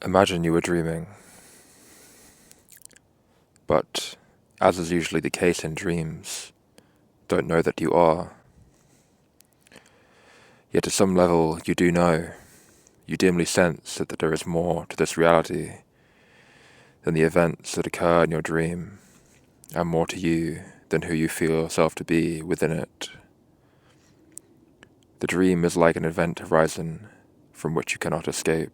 Imagine you were dreaming, but, as is usually the case in dreams, don't know that you are. Yet at some level you do know, you dimly sense that there is more to this reality than the events that occur in your dream, and more to you than who you feel yourself to be within it. The dream is like an event horizon from which you cannot escape.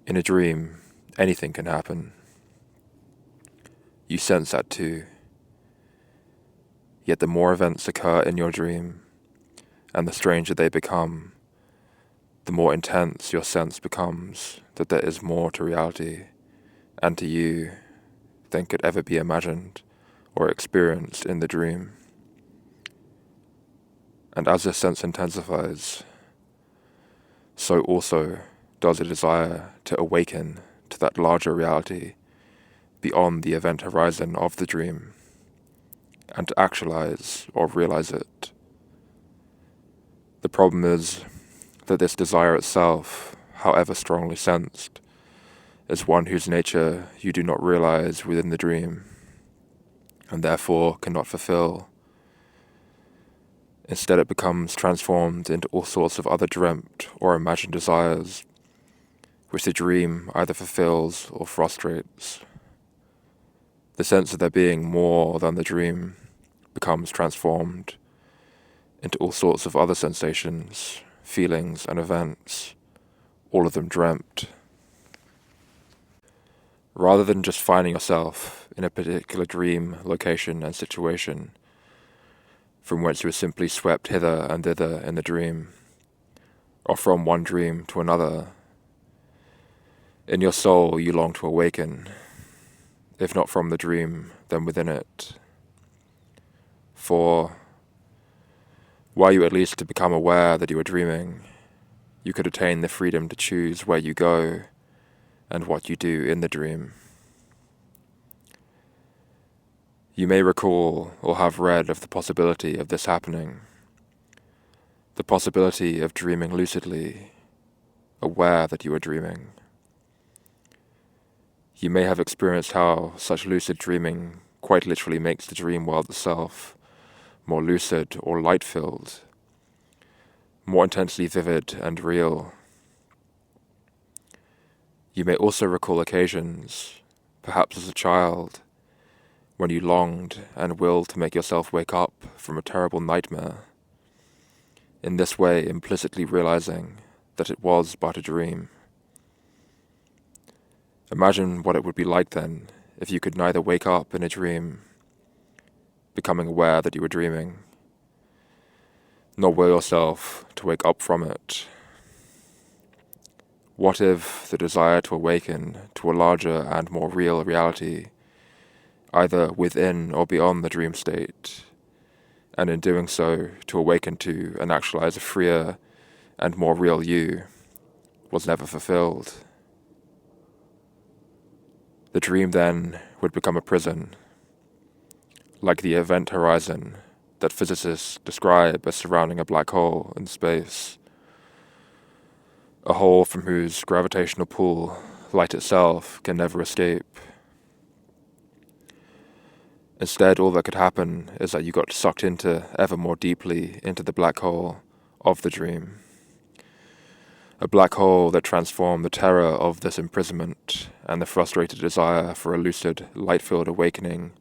In a dream, anything can happen. You sense that too. Yet the more events occur in your dream, and the stranger they become, the more intense your sense becomes that there is more to reality and to you than could ever be imagined or experienced in the dream. And as this sense intensifies, so also does a desire to awaken to that larger reality beyond the event horizon of the dream, and to actualize or realize it. The problem is that this desire itself, however strongly sensed, is one whose nature you do not realize within the dream, and therefore cannot fulfill. Instead, it becomes transformed into all sorts of other dreamt or imagined desires, which the dream either fulfills or frustrates. The sense of there being more than the dream becomes transformed into all sorts of other sensations, feelings, and events, all of them dreamt. Rather than just finding yourself in a particular dream, location, and situation, from whence you were simply swept hither and thither in the dream, or from one dream to another, in your soul you long to awaken, if not from the dream, then within it. For, were you at least to become aware that you were dreaming, you could attain the freedom to choose where you go and what you do in the dream. You may recall or have read of the possibility of this happening, the possibility of dreaming lucidly, aware that you are dreaming. You may have experienced how such lucid dreaming quite literally makes the dream world itself more lucid or light-filled, more intensely vivid and real. You may also recall occasions, perhaps as a child, when you longed and willed to make yourself wake up from a terrible nightmare, in this way implicitly realizing that it was but a dream. Imagine what it would be like then if you could neither wake up in a dream, becoming aware that you were dreaming, nor will yourself to wake up from it. What if the desire to awaken to a larger and more real reality, either within or beyond the dream state, and in doing so to awaken to and actualize a freer and more real you, was never fulfilled? The dream then would become a prison, like the event horizon that physicists describe as surrounding a black hole in space, a hole from whose gravitational pull light itself can never escape. Instead, all that could happen is that you got sucked into ever more deeply into the black hole of the dream, a black hole that transformed the terror of this imprisonment and the frustrated desire for a lucid, light-filled awakening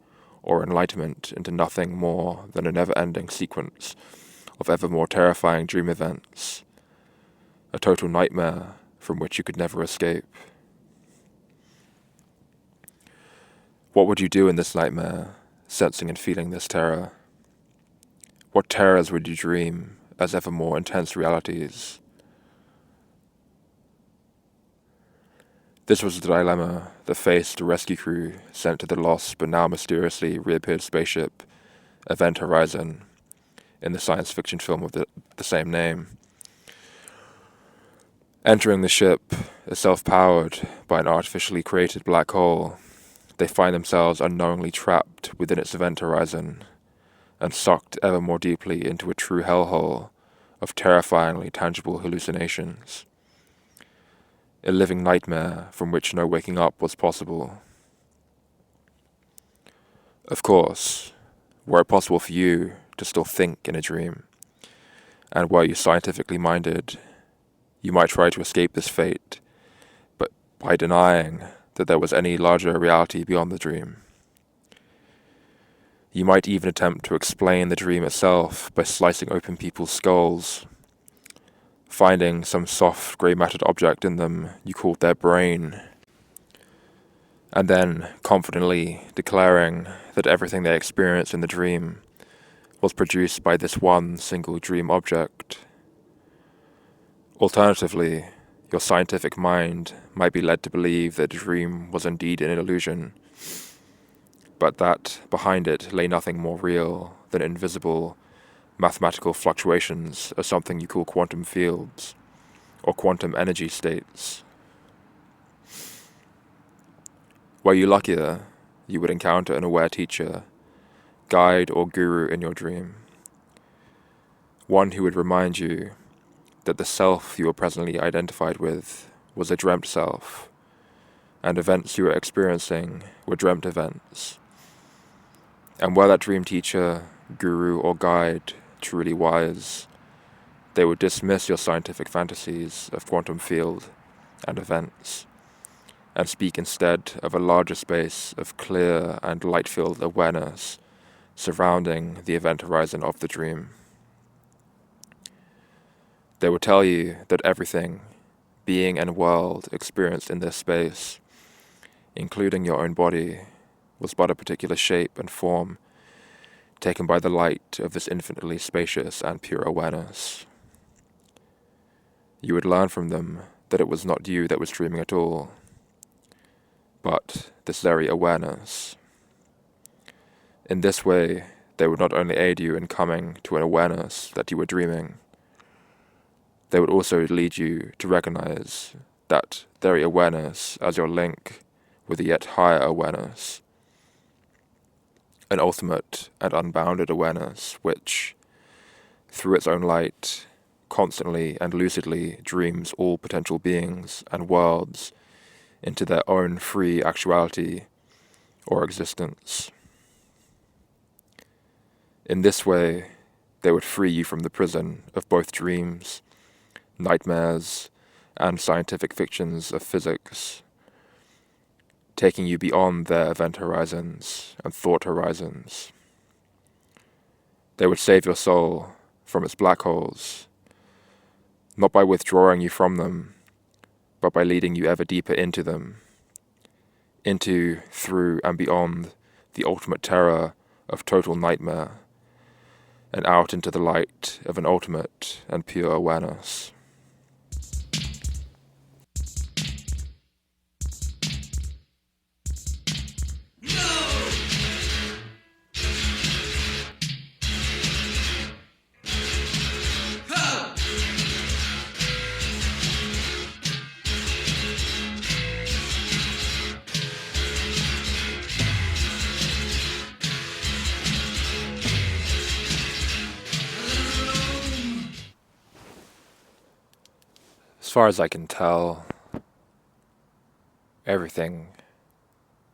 or enlightenment into nothing more than a never-ending sequence of ever more terrifying dream events, a total nightmare from which you could never escape. What would you do in this nightmare, sensing and feeling this terror? What terrors would you dream as ever more intense realities? This was the dilemma that faced the rescue crew sent to the lost but now mysteriously reappeared spaceship Event Horizon in the science fiction film of the same name. Entering the ship, itself powered by an artificially created black hole, they find themselves unknowingly trapped within its event horizon and sucked ever more deeply into a true hellhole of terrifyingly tangible hallucinations. a living nightmare from which no waking up was possible. Of course, were it possible for you to still think in a dream, and were you scientifically minded, you might try to escape this fate, but by denying that there was any larger reality beyond the dream. You might even attempt to explain the dream itself by slicing open people's skulls, finding some soft grey-mattered object in them you called their brain, and then confidently declaring that everything they experienced in the dream was produced by this one single dream object. Alternatively, your scientific mind might be led to believe that the dream was indeed an illusion, but that behind it lay nothing more real than invisible mathematical fluctuations of something you call quantum fields, or quantum energy states. Were you luckier, you would encounter an aware teacher, guide or guru in your dream, one who would remind you that the self you were presently identified with was a dreamt self, and events you were experiencing were dreamt events. And were that dream teacher, guru or guide truly wise, they would dismiss your scientific fantasies of quantum field and events, and speak instead of a larger space of clear and light-filled awareness surrounding the event horizon of the dream. They would tell you that everything, being and world experienced in this space, including your own body, was but a particular shape and form taken by the light of this infinitely spacious and pure awareness. You would learn from them that it was not you that was dreaming at all, but this very awareness. In this way, they would not only aid you in coming to an awareness that you were dreaming, they would also lead you to recognize that very awareness as your link with a yet higher awareness, an ultimate and unbounded awareness which, through its own light, constantly and lucidly dreams all potential beings and worlds into their own free actuality or existence. In this way, they would free you from the prison of both dreams, nightmares, and scientific fictions of physics, taking you beyond their event horizons and thought horizons. They would save your soul from its black holes, not by withdrawing you from them, but by leading you ever deeper into them, into, through, and beyond the ultimate terror of total nightmare, and out into the light of an ultimate and pure awareness. As far as I can tell, everything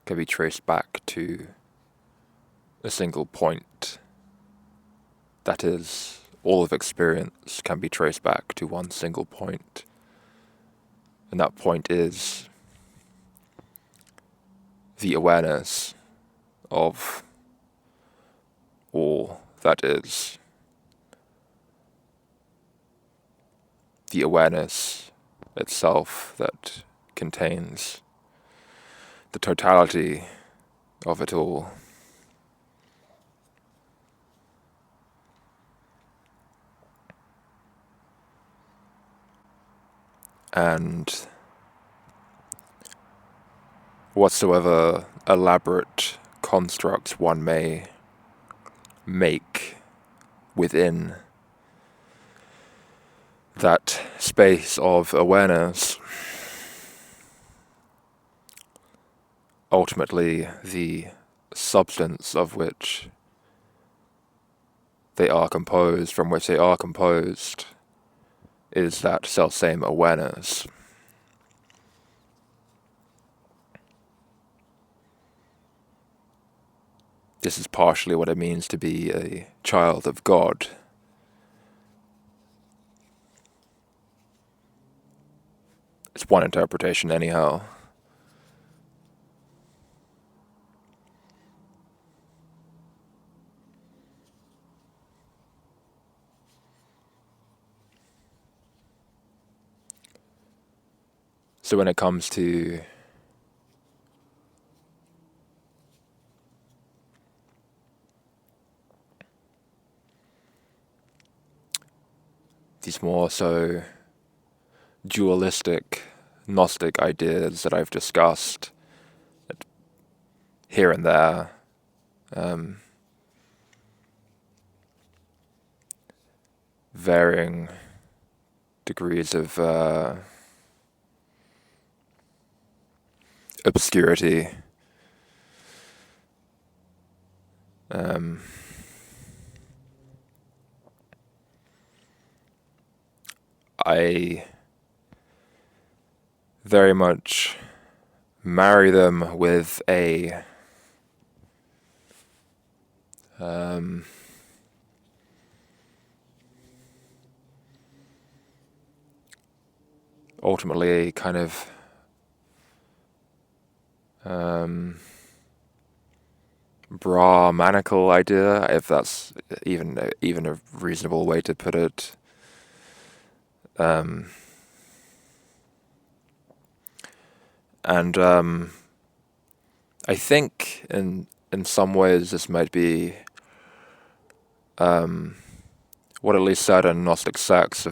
can be traced back to a single point. That is, all of experience can be traced back to one single point. And that point is the awareness of all that is. The awareness itself that contains the totality of it all. And whatsoever elaborate constructs one may make within that space of awareness, ultimately the substance of which they are composed, from which they are composed, is that selfsame awareness. this is partially what it means to be a child of God. It's one interpretation anyhow. So when it comes to these more so dualistic, Gnostic ideas that I've discussed here and there, varying degrees of obscurity, I very much marry them with a ultimately a kind of Brahmanical idea, if that's even a reasonable way to put it. And I think in some ways this might be what at least certain Gnostic sects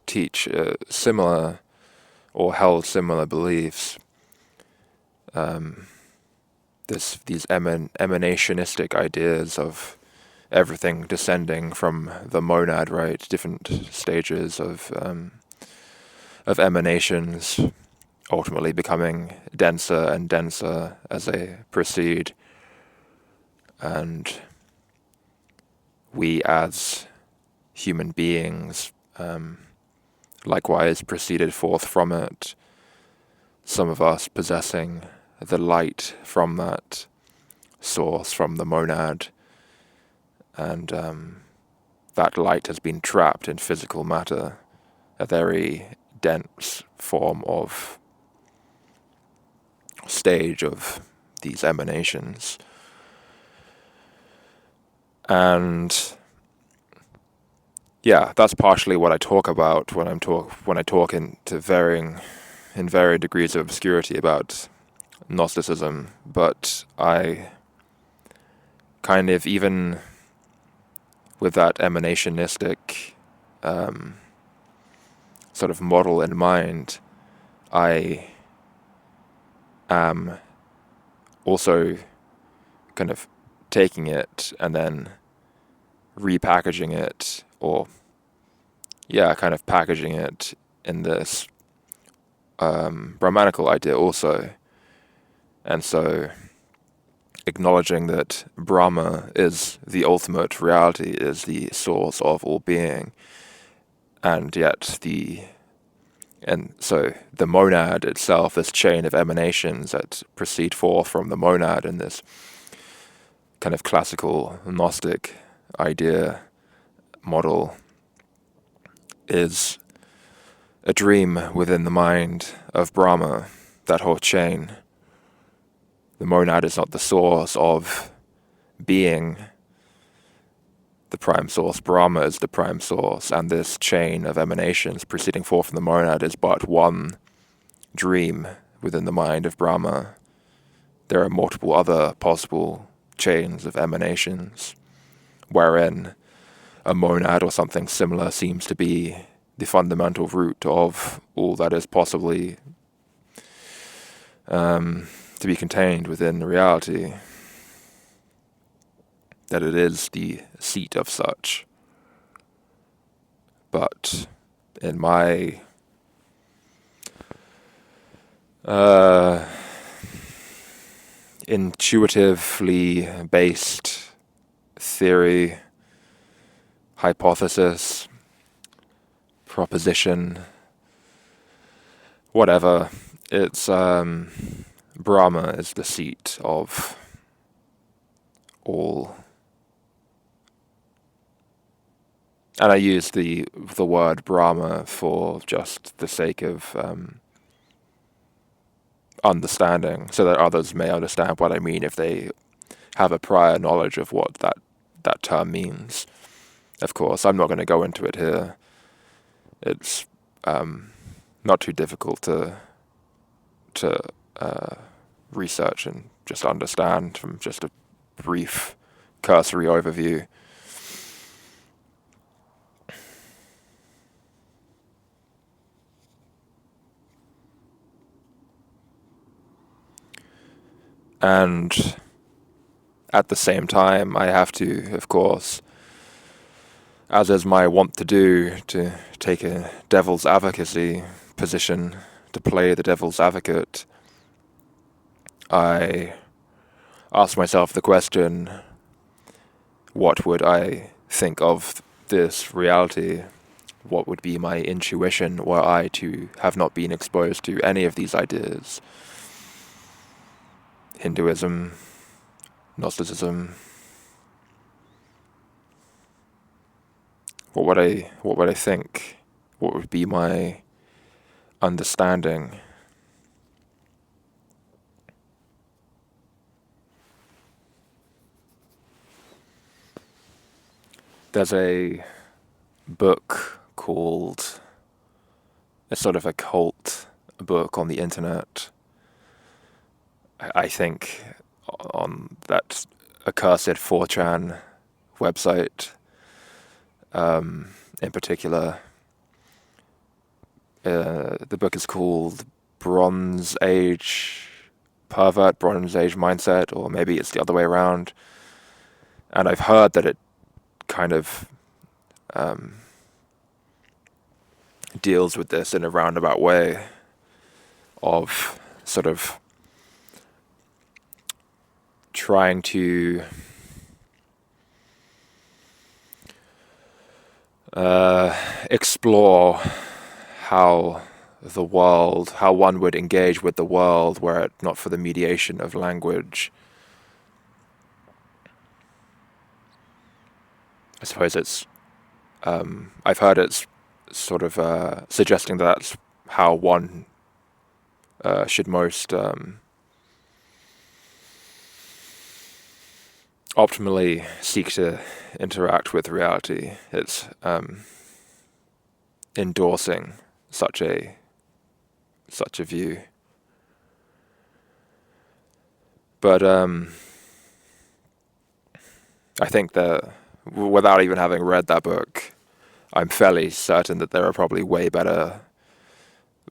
teach similar or held similar beliefs. These emanationistic ideas of everything descending from the monad, right? Different stages of emanations, ultimately becoming denser and denser as they proceed, and we as human beings likewise proceeded forth from it, some of us possessing the light from that source, from the monad, and that light has been trapped in physical matter, a very dense form of stage of these emanations. And yeah, that's partially what I talk about when I talk in varied degrees of obscurity about Gnosticism. But I kind of, even with that emanationistic sort of model in mind, I am also kind of taking it and then repackaging it, or kind of packaging it in this Brahmanical idea also. And so acknowledging that Brahma is the ultimate reality, is the source of all being, and yet so the monad itself, this chain of emanations that proceed forth from the monad in this kind of classical Gnostic idea model, is a dream within the mind of Brahma, that whole chain. The monad is not the source of being, the prime source. Brahma is the prime source, and this chain of emanations proceeding forth from the monad is but one dream within the mind of Brahma. There are multiple other possible chains of emanations, wherein a monad or something similar seems to be the fundamental root of all that is possibly to be contained within reality, that it is the seat of such. But in my intuitively based theory, hypothesis, proposition, whatever, it's Brahma is the seat of all. And I use the word Brahma for just the sake of understanding, so that others may understand what I mean if they have a prior knowledge of what that term means. Of course, I'm not going to go into it here. It's not too difficult to research and just understand from just a brief, cursory overview. And at the same time, I have to, of course, as is my wont to do, to take a devil's advocacy position, to play the devil's advocate, I ask myself the question, what would I think of this reality? What would be my intuition were I to have not been exposed to any of these ideas? Hinduism, Gnosticism. What would I think? What would be my understanding? There's a book called, it's sort of a cult book on the internet, I think, on that accursed 4chan website, in particular. The book is called Bronze Age Pervert, Bronze Age Mindset, or maybe it's the other way around. And I've heard that it kind of deals with this in a roundabout way of sort of trying to explore how one would engage with the world were it not for the mediation of language. I suppose it's, I've heard it's sort of suggesting that that's how one should most optimally seek to interact with reality. It's endorsing such a view. But I think that without even having read that book, I'm fairly certain that there are probably way better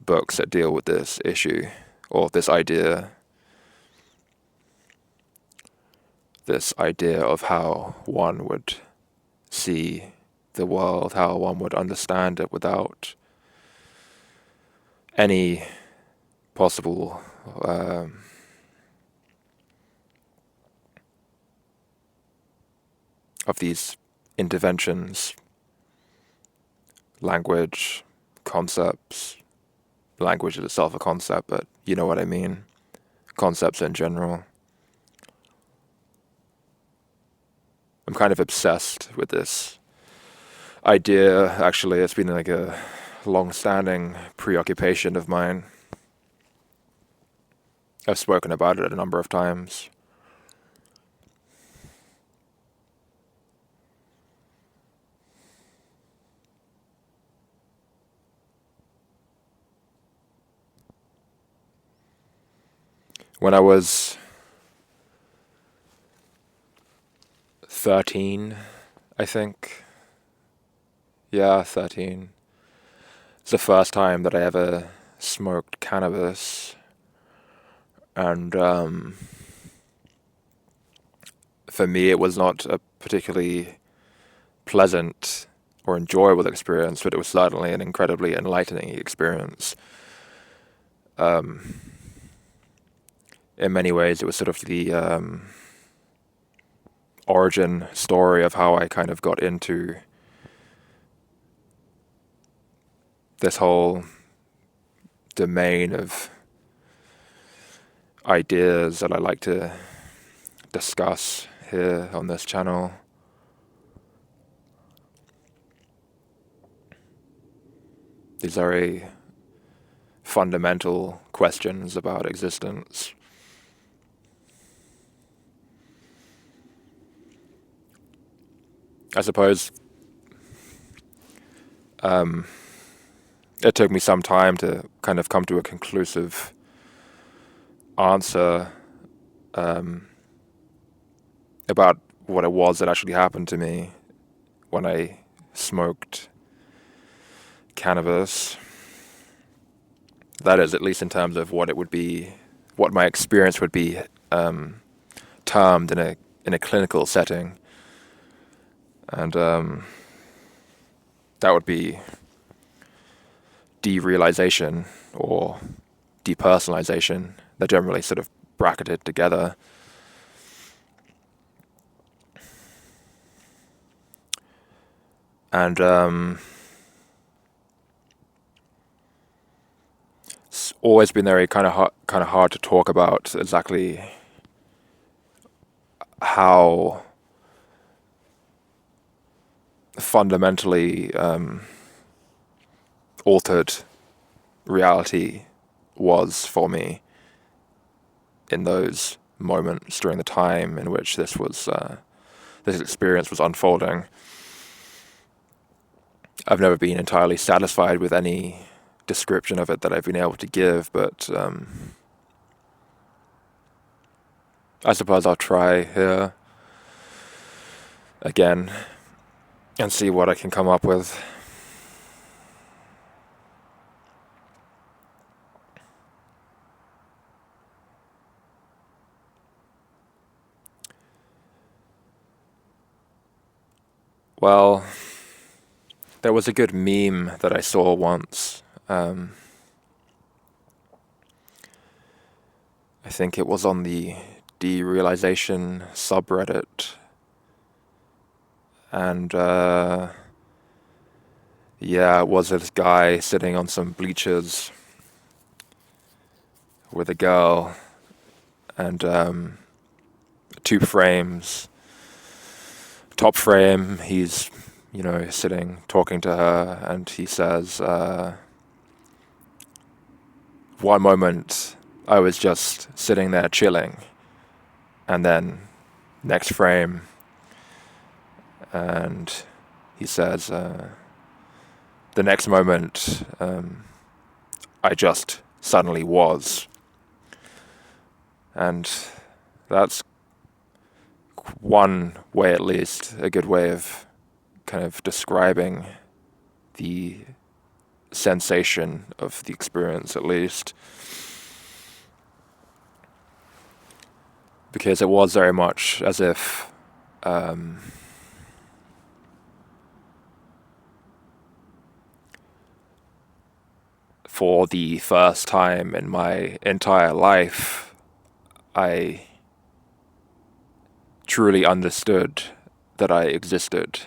books that deal with this issue, or this idea of how one would see the world, how one would understand it without any possible of these interventions, language, concepts. Language is itself a concept, but you know what I mean. Concepts in general. I'm kind of obsessed with this idea. Actually, it's been like a long-standing preoccupation of mine. I've spoken about it a number of times. When I was 13, I think. Yeah, 13. It's the first time that I ever smoked cannabis. And for me, it was not a particularly pleasant or enjoyable experience, but it was certainly an incredibly enlightening experience. In many ways, it was sort of the origin story of how I kind of got into this whole domain of ideas that I like to discuss here on this channel. These are very fundamental questions about existence. I suppose it took me some time to kind of come to a conclusive answer about what it was that actually happened to me when I smoked cannabis. That is, at least in terms of what it would be, what my experience would be termed in a clinical setting. And that would be derealization or depersonalization. They're generally sort of bracketed together. And it's always been very kind of hard to talk about exactly how fundamentally altered reality was for me in those moments during the time in which this experience was unfolding. I've never been entirely satisfied with any description of it that I've been able to give, but I suppose I'll try here again and see what I can come up with. Well, there was a good meme that I saw once. I think it was on the derealization subreddit. And it was this guy sitting on some bleachers with a girl and two frames. Top frame, he's, sitting, talking to her, and he says, one moment I was just sitting there chilling, and then next frame, and he says, the next moment I just suddenly was. And that's one way, at least, a good way of kind of describing the sensation of the experience, at least. Because it was very much as if for the first time in my entire life, I truly understood that I existed.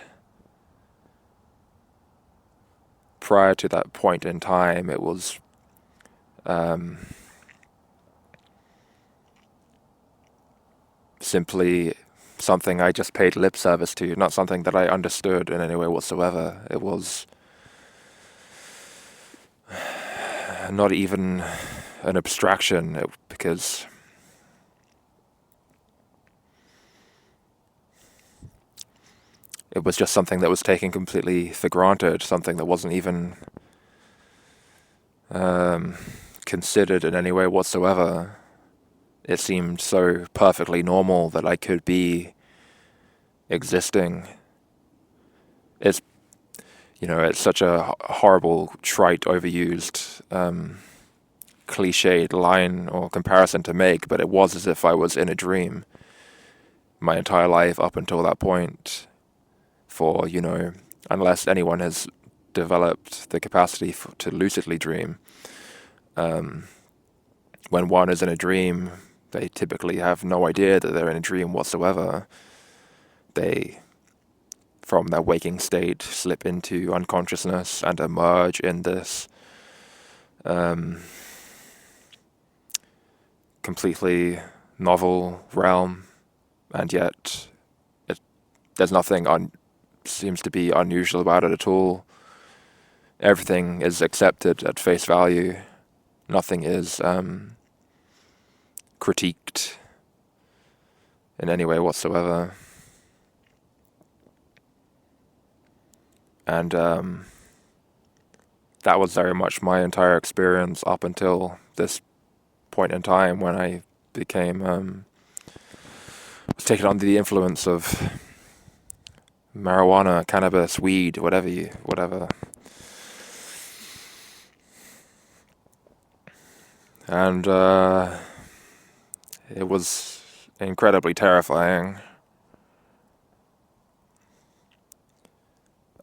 Prior to that point in time, it was simply something I just paid lip service to, not something that I understood in any way whatsoever. It was not even an abstraction, because it was just something that was taken completely for granted, something that wasn't even considered in any way whatsoever. It seemed so perfectly normal that I could be existing. It's such a horrible, trite, overused, cliched line or comparison to make, but it was as if I was in a dream my entire life up until that point. For, unless anyone has developed the capacity to lucidly dream, when one is in a dream, they typically have no idea that they're in a dream whatsoever. They, from their waking state, slip into unconsciousness and emerge in this completely novel realm and yet there's nothing seems to be unusual about it at all. Everything is accepted at face value. Nothing is critiqued in any way whatsoever. And that was very much my entire experience up until this point in time when I became was taken under the influence of marijuana, cannabis, weed, whatever. And it was incredibly terrifying.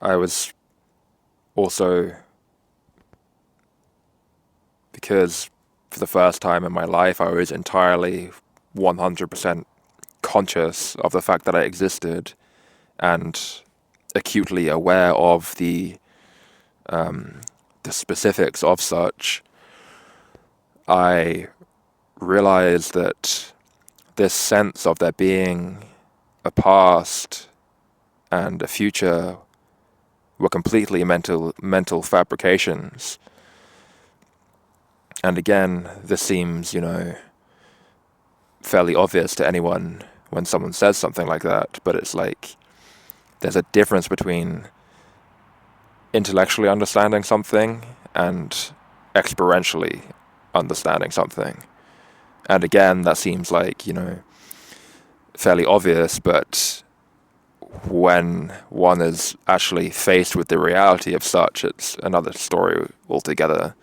I was also, because for the first time in my life I was entirely 100% conscious of the fact that I existed and acutely aware of the specifics of such. I realized that this sense of there being a past and a future were completely mental fabrications. And again, this seems, fairly obvious to anyone when someone says something like that, but it's like there's a difference between intellectually understanding something and experientially understanding something. And again, that seems like, fairly obvious, but when one is actually faced with the reality of such, it's another story altogether.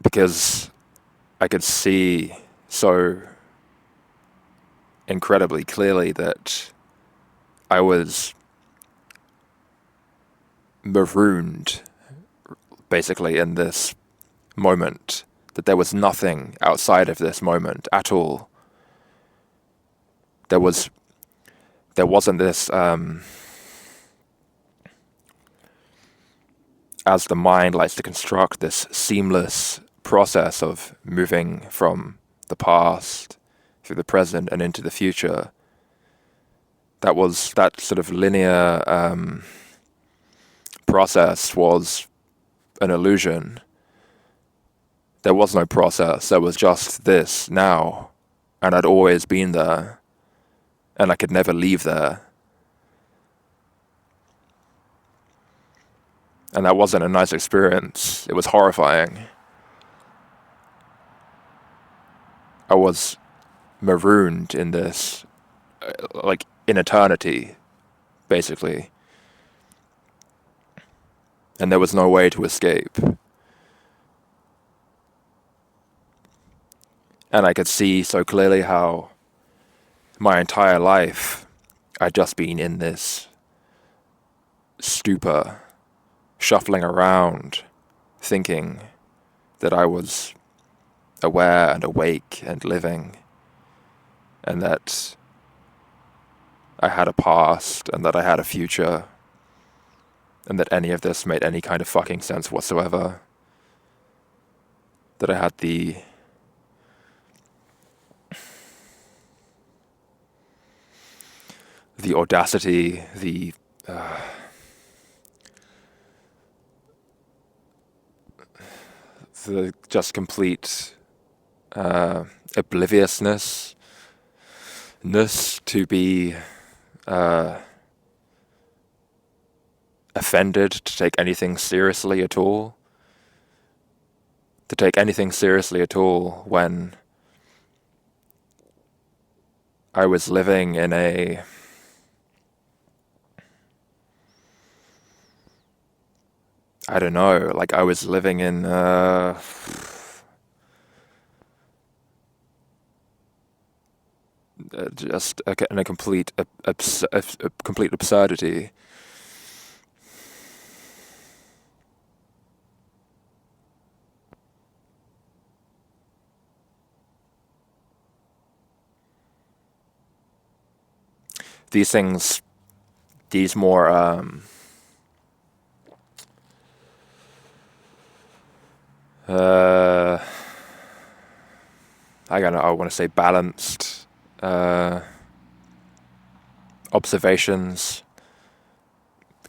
Because I could see so incredibly clearly that I was marooned, basically, in this moment, that there was nothing outside of this moment at all. There wasn't this, as the mind likes to construct, this seamless process of moving from the past through the present and into the future. That sort of linear process was an illusion. There was no process, there was just this now, and I'd always been there, and I could never leave there. And that wasn't a nice experience, it was horrifying. I was marooned in this, like in eternity, basically. And there was no way to escape. And I could see so clearly how my entire life I'd just been in this stupor, shuffling around, thinking that I was aware and awake and living, and that I had a past and that I had a future, and that any of this made any kind of fucking sense whatsoever. That I had the audacity, the just complete obliviousness to be offended, to take anything seriously at all. To take anything seriously at all when I was living in a I don't know, like I was living in just in a complete complete absurdity. These things, these more I want to say balanced observations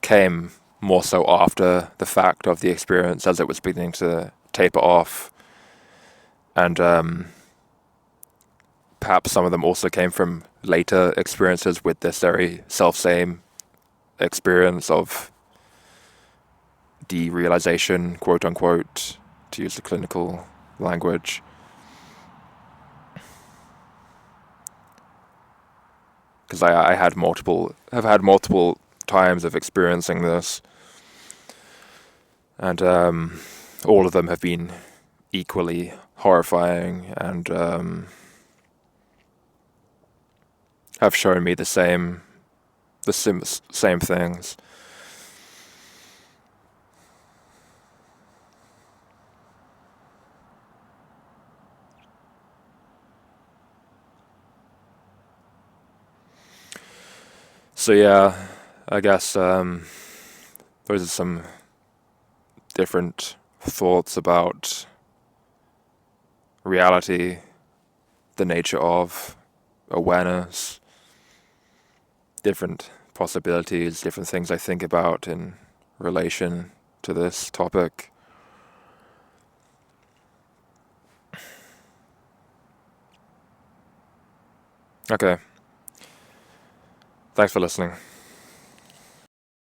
came more so after the fact of the experience, as it was beginning to taper off. And perhaps some of them also came from later experiences with this very self-same experience of derealization, quote unquote, to use the clinical language. Because I have had multiple times of experiencing this, and all of them have been equally horrifying, and have shown me the same things. So yeah, I guess those are some different thoughts about reality, the nature of awareness, different possibilities, different things I think about in relation to this topic. Okay. Thanks for listening.